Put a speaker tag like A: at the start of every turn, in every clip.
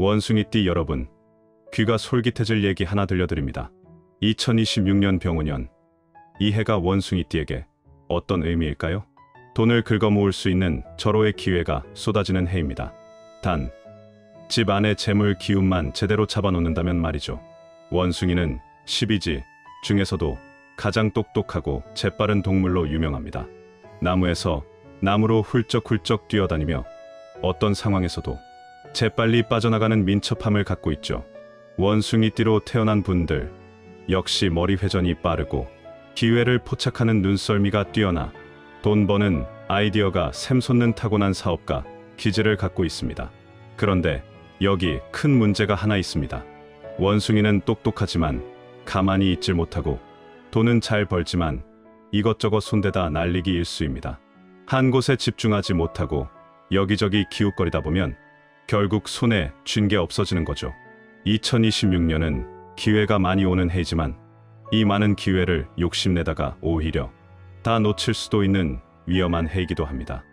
A: 원숭이띠 여러분, 귀가 솔깃해질 얘기 하나 들려드립니다. 2026년 병오년, 이 해가 원숭이띠에게 어떤 의미일까요? 돈을 긁어모을 수 있는 절호의 기회가 쏟아지는 해입니다. 단, 집 안의 재물 기운만 제대로 잡아놓는다면 말이죠. 원숭이는 12지 중에서도 가장 똑똑하고 재빠른 동물로 유명합니다. 나무에서 나무로 훌쩍훌쩍 뛰어다니며 어떤 상황에서도 재빨리 빠져나가는 민첩함을 갖고 있죠. 원숭이띠로 태어난 분들 역시 머리 회전이 빠르고 기회를 포착하는 눈썰미가 뛰어나 돈 버는 아이디어가 샘솟는 타고난 사업가 기질을 갖고 있습니다. 그런데 여기 큰 문제가 하나 있습니다. 원숭이는 똑똑하지만 가만히 있질 못하고 돈은 잘 벌지만 이것저것 손대다 날리기 일쑤입니다. 한 곳에 집중하지 못하고 여기저기 기웃거리다 보면 결국 손에 쥔 게 없어지는 거죠. 2026년은 기회가 많이 오는 해이지만 이 많은 기회를 욕심내다가 오히려 다 놓칠 수도 있는 위험한 해이기도 합니다.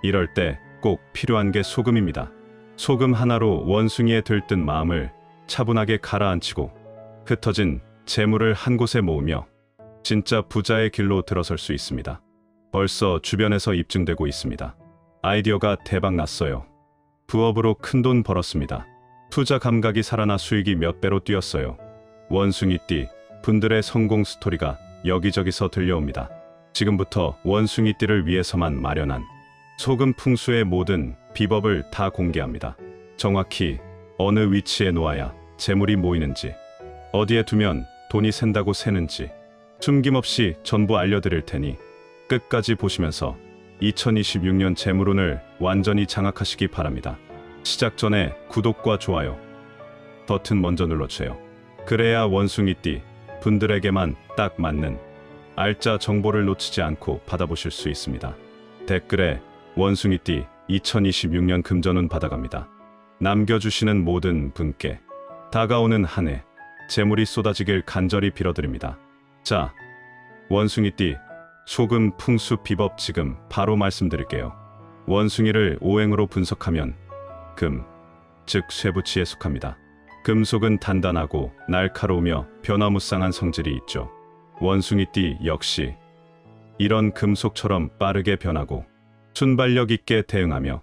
A: 이럴 때 꼭 필요한 게 소금입니다. 소금 하나로 원숭이의 들뜬 마음을 차분하게 가라앉히고 흩어진 재물을 한 곳에 모으며 진짜 부자의 길로 들어설 수 있습니다. 벌써 주변에서 입증되고 있습니다. 아이디어가 대박 났어요. 부업으로 큰돈 벌었습니다. 투자 감각이 살아나 수익이 몇 배로 뛰었어요. 원숭이띠 분들의 성공 스토리가 여기저기서 들려옵니다. 지금부터 원숭이띠를 위해서만 마련한 소금 풍수의 모든 비법을 다 공개합니다. 정확히 어느 위치에 놓아야 재물이 모이는지, 어디에 두면 돈이 샌다고 새는지 숨김없이 전부 알려드릴 테니 끝까지 보시면서 2026년 재물운을 완전히 장악하시기 바랍니다. 시작 전에 구독과 좋아요 버튼 먼저 눌러주세요. 그래야 원숭이띠 분들에게만 딱 맞는 알짜 정보를 놓치지 않고 받아보실 수 있습니다. 댓글에 원숭이띠 2026년 금전운 받아갑니다. 남겨주시는 모든 분께 다가오는 한 해 재물이 쏟아지길 간절히 빌어드립니다. 자, 원숭이띠 소금 풍수 비법 지금 바로 말씀드릴게요. 원숭이를 오행으로 분석하면 금, 즉 쇠부치에 속합니다. 금속은 단단하고 날카로우며 변화무쌍한 성질이 있죠. 원숭이띠 역시 이런 금속처럼 빠르게 변하고 순발력 있게 대응하며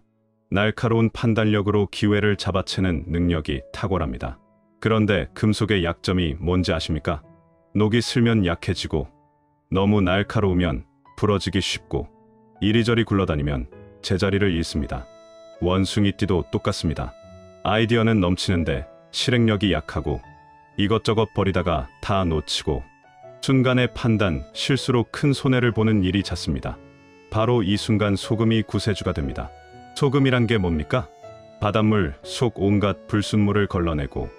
A: 날카로운 판단력으로 기회를 잡아채는 능력이 탁월합니다. 그런데 금속의 약점이 뭔지 아십니까? 녹이 슬면 약해지고 너무 날카로우면 부러지기 쉽고 이리저리 굴러다니면 제자리를 잃습니다. 원숭이띠도 똑같습니다. 아이디어는 넘치는데 실행력이 약하고 이것저것 버리다가 다 놓치고 순간의 판단, 실수로 큰 손해를 보는 일이 잦습니다. 바로 이 순간 소금이 구세주가 됩니다. 소금이란 게 뭡니까? 바닷물 속 온갖 불순물을 걸러내고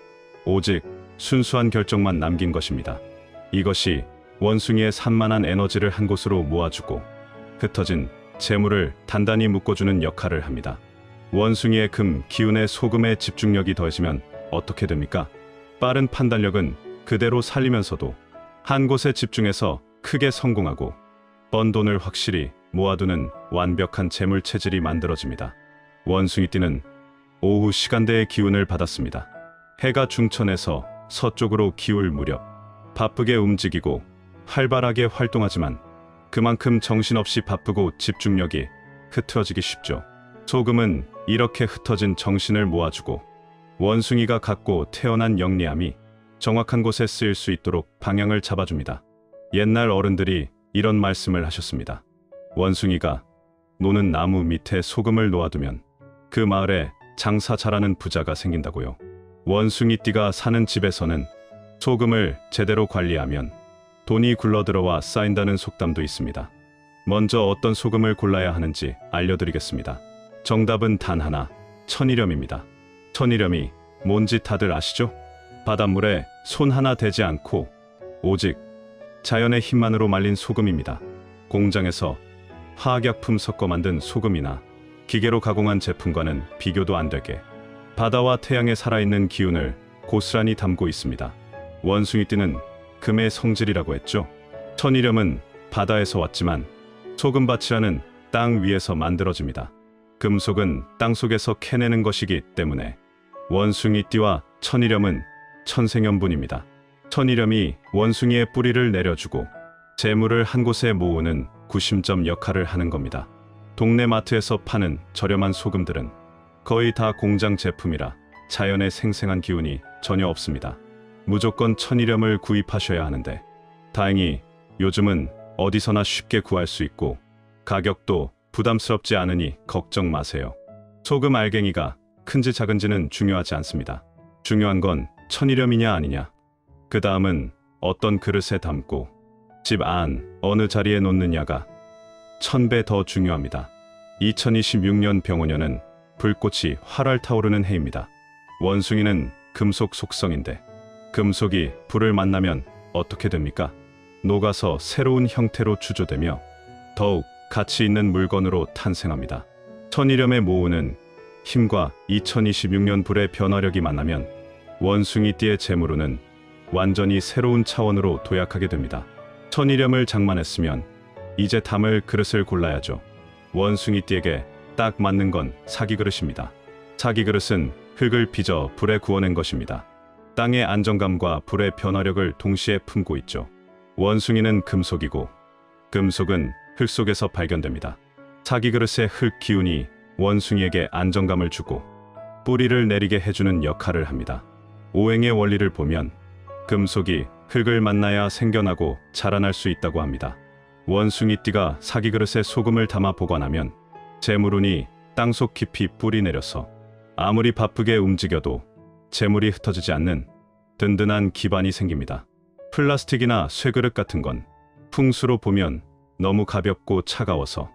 A: 오직 순수한 결정만 남긴 것입니다. 이것이 원숭이의 산만한 에너지를 한 곳으로 모아주고 흩어진 재물을 단단히 묶어주는 역할을 합니다. 원숭이의 금 기운에 소금의 집중력이 더해지면 어떻게 됩니까? 빠른 판단력은 그대로 살리면서도 한 곳에 집중해서 크게 성공하고 번 돈을 확실히 모아두는 완벽한 재물 체질이 만들어집니다. 원숭이띠는 오후 시간대의 기운을 받았습니다. 해가 중천에서 서쪽으로 기울 무렵 바쁘게 움직이고 활발하게 활동하지만 그만큼 정신없이 바쁘고 집중력이 흐트러지기 쉽죠. 소금은 이렇게 흩어진 정신을 모아주고 원숭이가 갖고 태어난 영리함이 정확한 곳에 쓰일 수 있도록 방향을 잡아줍니다. 옛날 어른들이 이런 말씀을 하셨습니다. 원숭이가 노는 나무 밑에 소금을 놓아두면 그 마을에 장사 잘하는 부자가 생긴다고요. 원숭이띠가 사는 집에서는 소금을 제대로 관리하면 돈이 굴러들어와 쌓인다는 속담도 있습니다. 먼저 어떤 소금을 골라야 하는지 알려드리겠습니다. 정답은 단 하나, 천일염입니다. 천일염이 뭔지 다들 아시죠? 바닷물에 손 하나 대지 않고 오직 자연의 힘만으로 말린 소금입니다. 공장에서 화학약품 섞어 만든 소금이나 기계로 가공한 제품과는 비교도 안 되게 바다와 태양에 살아있는 기운을 고스란히 담고 있습니다. 원숭이띠는 금의 성질이라고 했죠. 천일염은 바다에서 왔지만 소금밭이라는 땅 위에서 만들어집니다. 금속은 땅속에서 캐내는 것이기 때문에 원숭이띠와 천일염은 천생연분입니다. 천일염이 원숭이의 뿌리를 내려주고 재물을 한 곳에 모으는 구심점 역할을 하는 겁니다. 동네 마트에서 파는 저렴한 소금들은 거의 다 공장 제품이라 자연의 생생한 기운이 전혀 없습니다. 무조건 천일염을 구입하셔야 하는데 다행히 요즘은 어디서나 쉽게 구할 수 있고 가격도 부담스럽지 않으니 걱정 마세요. 소금 알갱이가 큰지 작은지는 중요하지 않습니다. 중요한 건 천일염이냐 아니냐. 그 다음은 어떤 그릇에 담고 집 안 어느 자리에 놓느냐가 1000배 더 중요합니다. 2026년 병원년은 불꽃이 활활 타오르는 해입니다. 원숭이는 금속 속성인데 금속이 불을 만나면 어떻게 됩니까? 녹아서 새로운 형태로 추조되며 더욱 가치 있는 물건으로 탄생합니다. 천일염의 모으는 힘과 2026년 불의 변화력이 만나면 원숭이띠의 재물운은 완전히 새로운 차원으로 도약하게 됩니다. 천일염을 장만했으면 이제 담을 그릇을 골라야죠. 원숭이띠에게 딱 맞는 건 사기 그릇입니다. 사기 그릇은 흙을 빚어 불에 구워낸 것입니다. 땅의 안정감과 불의 변화력을 동시에 품고 있죠. 원숭이는 금속이고 금속은 흙 속에서 발견됩니다. 사기 그릇의 흙 기운이 원숭이에게 안정감을 주고 뿌리를 내리게 해주는 역할을 합니다. 오행의 원리를 보면 금속이 흙을 만나야 생겨나고 자라날 수 있다고 합니다. 원숭이띠가 사기 그릇에 소금을 담아 보관하면 재물운이 땅속 깊이 뿌리 내려서 아무리 바쁘게 움직여도 재물이 흩어지지 않는 든든한 기반이 생깁니다. 플라스틱이나 쇠그릇 같은 건 풍수로 보면 너무 가볍고 차가워서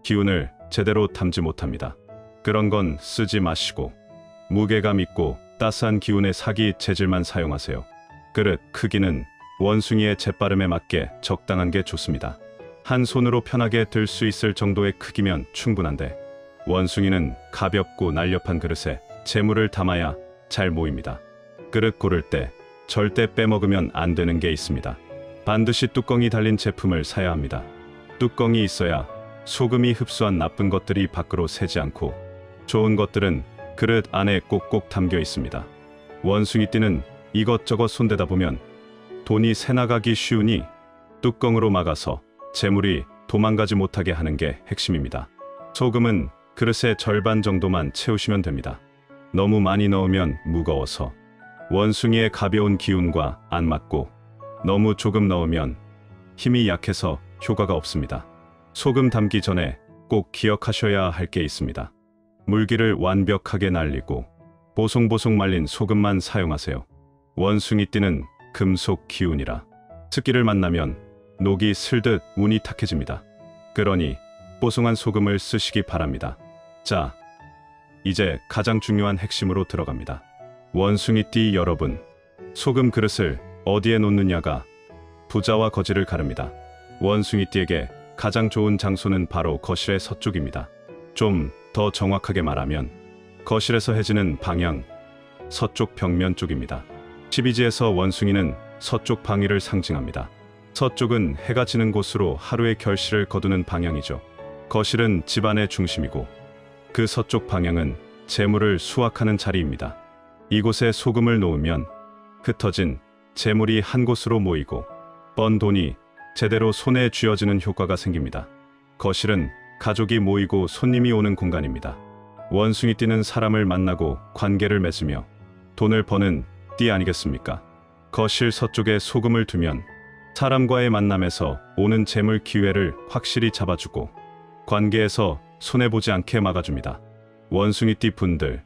A: 기운을 제대로 담지 못합니다. 그런 건 쓰지 마시고 무게감 있고 따스한 기운의 사기 재질만 사용하세요. 그릇 크기는 원숭이의 재빠름에 맞게 적당한 게 좋습니다. 한 손으로 편하게 들 수 있을 정도의 크기면 충분한데 원숭이는 가볍고 날렵한 그릇에 재물을 담아야 잘 모입니다. 그릇 고를 때 절대 빼먹으면 안 되는 게 있습니다. 반드시 뚜껑이 달린 제품을 사야 합니다. 뚜껑이 있어야 소금이 흡수한 나쁜 것들이 밖으로 새지 않고 좋은 것들은 그릇 안에 꼭꼭 담겨 있습니다. 원숭이띠는 이것저것 손대다 보면 돈이 새나가기 쉬우니 뚜껑으로 막아서 재물이 도망가지 못하게 하는 게 핵심입니다. 소금은 그릇의 절반 정도만 채우시면 됩니다. 너무 많이 넣으면 무거워서 원숭이의 가벼운 기운과 안 맞고 너무 조금 넣으면 힘이 약해서 효과가 없습니다. 소금 담기 전에 꼭 기억하셔야 할 게 있습니다. 물기를 완벽하게 날리고 보송보송 말린 소금만 사용하세요. 원숭이띠는 금속 기운이라 습기를 만나면 녹이 슬듯 운이 탁해집니다. 그러니 뽀송한 소금을 쓰시기 바랍니다. 자, 이제 가장 중요한 핵심으로 들어갑니다. 원숭이띠 여러분, 소금 그릇을 어디에 놓느냐가 부자와 거지를 가릅니다. 원숭이띠에게 가장 좋은 장소는 바로 거실의 서쪽입니다. 좀 더 정확하게 말하면 거실에서 해지는 방향, 서쪽 벽면 쪽입니다. 12지에서 원숭이는 서쪽 방위를 상징합니다. 서쪽은 해가 지는 곳으로 하루의 결실을 거두는 방향이죠. 거실은 집안의 중심이고 그 서쪽 방향은 재물을 수확하는 자리입니다. 이곳에 소금을 놓으면 흩어진 재물이 한 곳으로 모이고 번 돈이 제대로 손에 쥐어지는 효과가 생깁니다. 거실은 가족이 모이고 손님이 오는 공간입니다. 원숭이띠는 사람을 만나고 관계를 맺으며 돈을 버는 띠 아니겠습니까? 거실 서쪽에 소금을 두면 사람과의 만남에서 오는 재물 기회를 확실히 잡아주고 관계에서 손해보지 않게 막아줍니다. 원숭이띠 분들,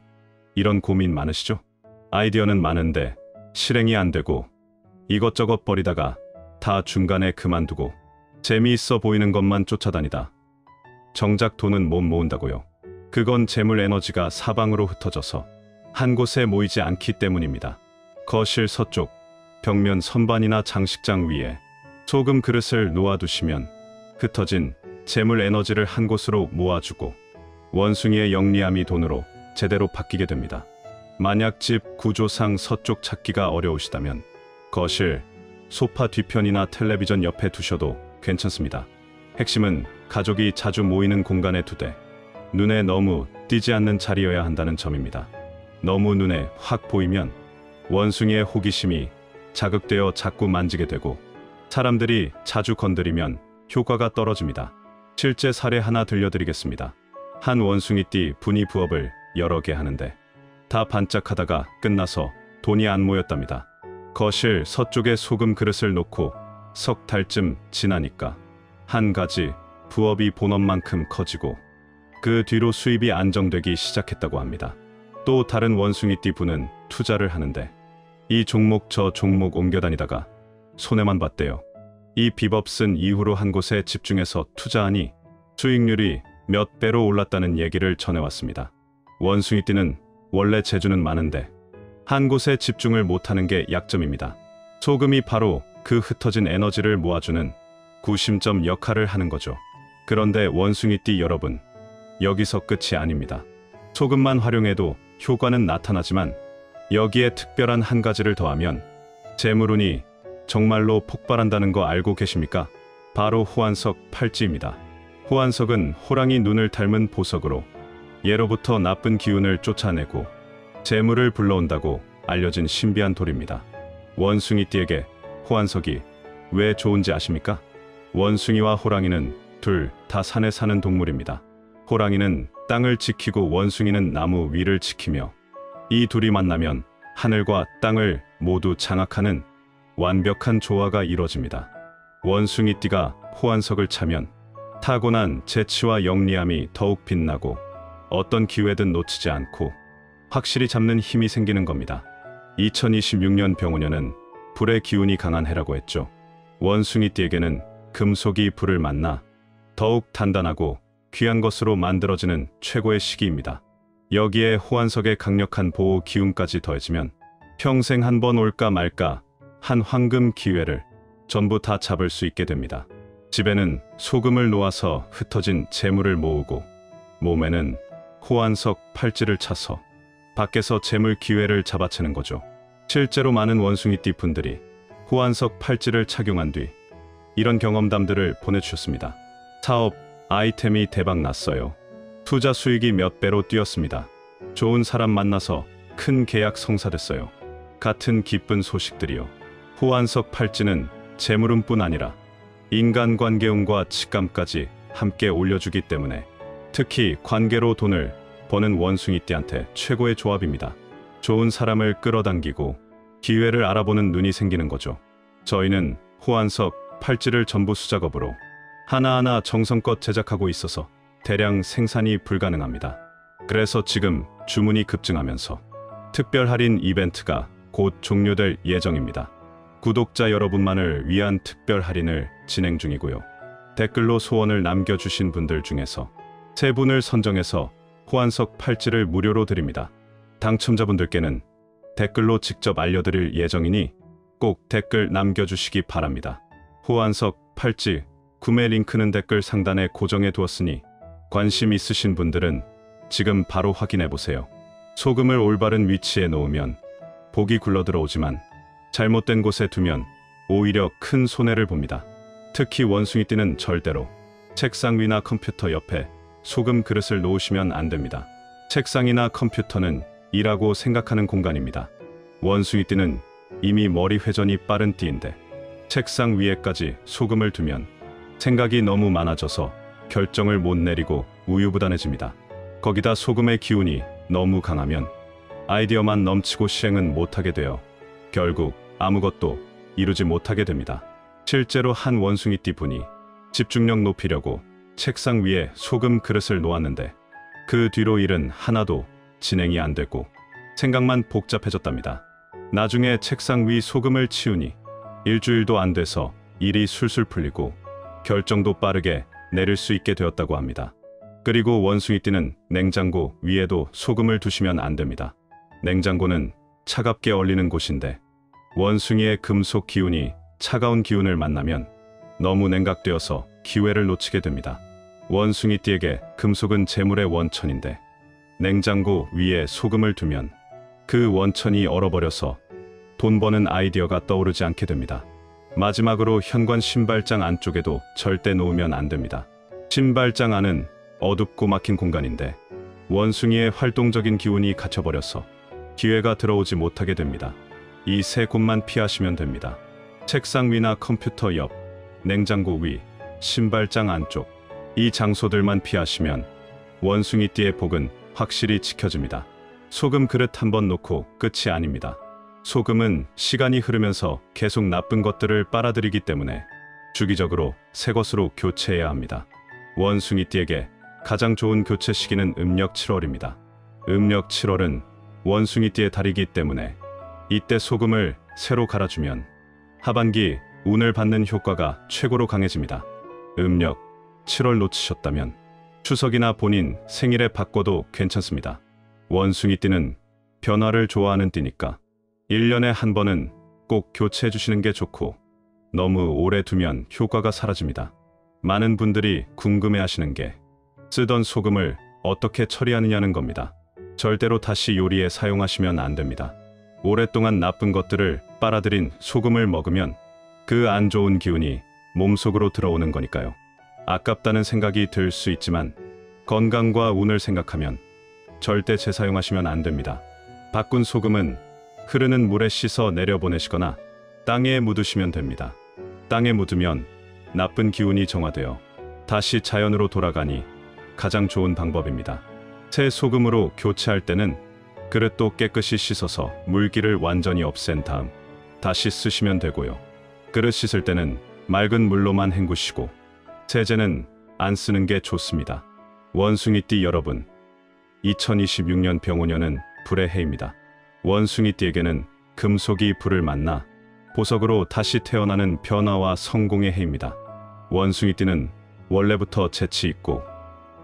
A: 이런 고민 많으시죠? 아이디어는 많은데 실행이 안 되고 이것저것 버리다가 다 중간에 그만두고 재미있어 보이는 것만 쫓아다니다 정작 돈은 못 모은다고요. 그건 재물 에너지가 사방으로 흩어져서 한 곳에 모이지 않기 때문입니다. 거실 서쪽, 벽면 선반이나 장식장 위에 소금 그릇을 놓아두시면 흩어진 재물 에너지를 한 곳으로 모아주고 원숭이의 영리함이 돈으로 제대로 바뀌게 됩니다. 만약 집 구조상 서쪽 찾기가 어려우시다면 거실, 소파 뒤편이나 텔레비전 옆에 두셔도 괜찮습니다. 핵심은 가족이 자주 모이는 공간에 두되 눈에 너무 띄지 않는 자리여야 한다는 점입니다. 너무 눈에 확 보이면 원숭이의 호기심이 자극되어 자꾸 만지게 되고 사람들이 자주 건드리면 효과가 떨어집니다. 실제 사례 하나 들려드리겠습니다. 한 원숭이띠 분이 부업을 여러 개 하는데 다 반짝하다가 끝나서 돈이 안 모였답니다. 거실 서쪽에 소금 그릇을 놓고 석 달쯤 지나니까 한 가지 부업이 본업만큼 커지고 그 뒤로 수입이 안정되기 시작했다고 합니다. 또 다른 원숭이띠 분은 투자를 하는데 이 종목 저 종목 옮겨 다니다가 손해만 봤대요. 이 비법 쓴 이후로 한 곳에 집중해서 투자하니 수익률이 몇 배로 올랐다는 얘기를 전해왔습니다. 원숭이띠는 원래 재주는 많은데 한 곳에 집중을 못하는 게 약점입니다. 소금이 바로 그 흩어진 에너지를 모아주는 구심점 역할을 하는 거죠. 그런데 원숭이띠 여러분, 여기서 끝이 아닙니다. 소금만 활용해도 효과는 나타나지만 여기에 특별한 한 가지를 더하면 재물운이 정말로 폭발한다는 거 알고 계십니까? 바로 호환석 팔찌입니다. 호환석은 호랑이 눈을 닮은 보석으로 예로부터 나쁜 기운을 쫓아내고 재물을 불러온다고 알려진 신비한 돌입니다. 원숭이띠에게 호환석이 왜 좋은지 아십니까? 원숭이와 호랑이는 둘 다 산에 사는 동물입니다. 호랑이는 땅을 지키고 원숭이는 나무 위를 지키며 이 둘이 만나면 하늘과 땅을 모두 장악하는 완벽한 조화가 이루어집니다. 원숭이띠가 호환석을 차면 타고난 재치와 영리함이 더욱 빛나고 어떤 기회든 놓치지 않고 확실히 잡는 힘이 생기는 겁니다. 2026년 병오년은 불의 기운이 강한 해라고 했죠. 원숭이띠에게는 금속이 불을 만나 더욱 단단하고 귀한 것으로 만들어지는 최고의 시기입니다. 여기에 호환석의 강력한 보호 기운까지 더해지면 평생 한 번 올까 말까 한 황금 기회를 전부 다 잡을 수 있게 됩니다. 집에는 소금을 놓아서 흩어진 재물을 모으고 몸에는 호환석 팔찌를 차서 밖에서 재물 기회를 잡아채는 거죠. 실제로 많은 원숭이띠 분들이 호환석 팔찌를 착용한 뒤 이런 경험담들을 보내주셨습니다. 사업, 아이템이 대박 났어요. 투자 수익이 몇 배로 뛰었습니다. 좋은 사람 만나서 큰 계약 성사됐어요. 같은 기쁜 소식들이요. 호환석 팔찌는 재물운뿐 아니라 인간관계운과 직감까지 함께 올려주기 때문에 특히 관계로 돈을 버는 원숭이띠한테 최고의 조합입니다. 좋은 사람을 끌어당기고 기회를 알아보는 눈이 생기는 거죠. 저희는 호환석 팔찌를 전부 수작업으로 하나하나 정성껏 제작하고 있어서 대량 생산이 불가능합니다. 그래서 지금 주문이 급증하면서 특별 할인 이벤트가 곧 종료될 예정입니다. 구독자 여러분만을 위한 특별 할인을 진행 중이고요. 댓글로 소원을 남겨주신 분들 중에서 3분을 선정해서 호환석 팔찌를 무료로 드립니다. 당첨자분들께는 댓글로 직접 알려드릴 예정이니 꼭 댓글 남겨주시기 바랍니다. 호환석 팔찌 구매 링크는 댓글 상단에 고정해 두었으니 관심 있으신 분들은 지금 바로 확인해보세요. 소금을 올바른 위치에 놓으면 복이 굴러들어오지만 잘못된 곳에 두면 오히려 큰 손해를 봅니다. 특히 원숭이띠는 절대로 책상 위나 컴퓨터 옆에 소금 그릇을 놓으시면 안 됩니다. 책상이나 컴퓨터는 일하고 생각하는 공간입니다. 원숭이띠는 이미 머리 회전이 빠른 띠인데 책상 위에까지 소금을 두면 생각이 너무 많아져서 결정을 못 내리고 우유부단해집니다. 거기다 소금의 기운이 너무 강하면 아이디어만 넘치고 실행은 못하게 되어 결국 아무것도 이루지 못하게 됩니다. 실제로 한 원숭이띠 분이 집중력 높이려고 책상 위에 소금 그릇을 놓았는데 그 뒤로 일은 하나도 진행이 안 되고 생각만 복잡해졌답니다. 나중에 책상 위 소금을 치우니 일주일도 안 돼서 일이 술술 풀리고 결정도 빠르게 내릴 수 있게 되었다고 합니다. 그리고 원숭이띠는 냉장고 위에도 소금을 두시면 안 됩니다. 냉장고는 차갑게 얼리는 곳인데 원숭이의 금속 기운이 차가운 기운을 만나면 너무 냉각되어서 기회를 놓치게 됩니다. 원숭이띠에게 금속은 재물의 원천인데 냉장고 위에 소금을 두면 그 원천이 얼어버려서 돈 버는 아이디어가 떠오르지 않게 됩니다. 마지막으로 현관 신발장 안쪽에도 절대 놓으면 안 됩니다. 신발장 안은 어둡고 막힌 공간인데 원숭이의 활동적인 기운이 갇혀버려서 기회가 들어오지 못하게 됩니다. 이 세 곳만 피하시면 됩니다. 책상 위나 컴퓨터 옆, 냉장고 위, 신발장 안쪽, 이 장소들만 피하시면 원숭이띠의 복은 확실히 지켜집니다. 소금 그릇 한번 놓고 끝이 아닙니다. 소금은 시간이 흐르면서 계속 나쁜 것들을 빨아들이기 때문에 주기적으로 새 것으로 교체해야 합니다. 원숭이띠에게 가장 좋은 교체 시기는 음력 7월입니다. 음력 7월은 원숭이띠의 달이기 때문에 이때 소금을 새로 갈아주면 하반기 운을 받는 효과가 최고로 강해집니다. 음력 7월 놓치셨다면 추석이나 본인 생일에 바꿔도 괜찮습니다. 원숭이띠는 변화를 좋아하는 띠니까 1년에 한 번은 꼭 교체해 주시는 게 좋고 너무 오래 두면 효과가 사라집니다. 많은 분들이 궁금해 하시는 게 쓰던 소금을 어떻게 처리하느냐는 겁니다. 절대로 다시 요리에 사용하시면 안 됩니다. 오랫동안 나쁜 것들을 빨아들인 소금을 먹으면 그 안 좋은 기운이 몸속으로 들어오는 거니까요. 아깝다는 생각이 들 수 있지만 건강과 운을 생각하면 절대 재사용하시면 안 됩니다. 바꾼 소금은 흐르는 물에 씻어 내려보내시거나 땅에 묻으시면 됩니다. 땅에 묻으면 나쁜 기운이 정화되어 다시 자연으로 돌아가니 가장 좋은 방법입니다. 새 소금으로 교체할 때는 그릇도 깨끗이 씻어서 물기를 완전히 없앤 다음 다시 쓰시면 되고요. 그릇 씻을 때는 맑은 물로만 헹구시고 세제는 안 쓰는 게 좋습니다. 원숭이띠 여러분, 2026년 병오년은 불의 해입니다. 원숭이띠에게는 금속이 불을 만나 보석으로 다시 태어나는 변화와 성공의 해입니다. 원숭이띠는 원래부터 재치 있고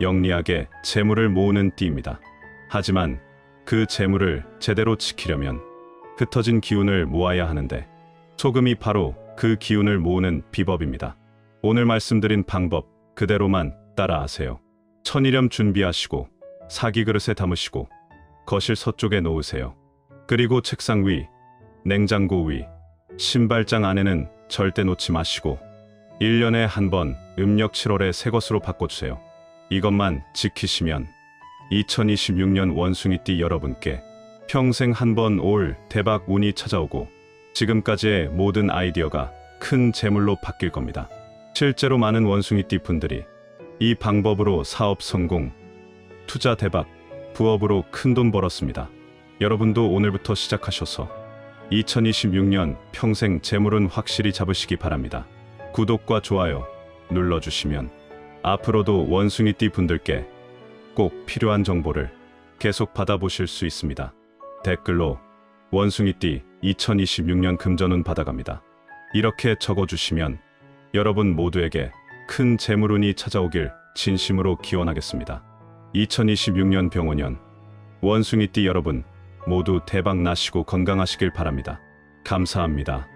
A: 영리하게 재물을 모으는 띠입니다. 하지만 그 재물을 제대로 지키려면 흩어진 기운을 모아야 하는데 소금이 바로 그 기운을 모으는 비법입니다. 오늘 말씀드린 방법 그대로만 따라하세요. 천일염 준비하시고 사기 그릇에 담으시고 거실 서쪽에 놓으세요. 그리고 책상 위, 냉장고 위, 신발장 안에는 절대 놓지 마시고 1년에 한 번 음력 7월에 새 것으로 바꿔주세요. 이것만 지키시면 2026년 원숭이띠 여러분께 평생 한 번 올 대박 운이 찾아오고 지금까지의 모든 아이디어가 큰 재물로 바뀔 겁니다. 실제로 많은 원숭이띠 분들이 이 방법으로 사업 성공, 투자 대박, 부업으로 큰 돈 벌었습니다. 여러분도 오늘부터 시작하셔서 2026년 평생 재물은 확실히 잡으시기 바랍니다. 구독과 좋아요 눌러주시면 앞으로도 원숭이띠 분들께 꼭 필요한 정보를 계속 받아보실 수 있습니다. 댓글로 원숭이띠 2026년 금전운 받아갑니다. 이렇게 적어주시면 여러분 모두에게 큰 재물운이 찾아오길 진심으로 기원하겠습니다. 2026년 병오년 원숭이띠 여러분 모두 대박 나시고 건강하시길 바랍니다. 감사합니다.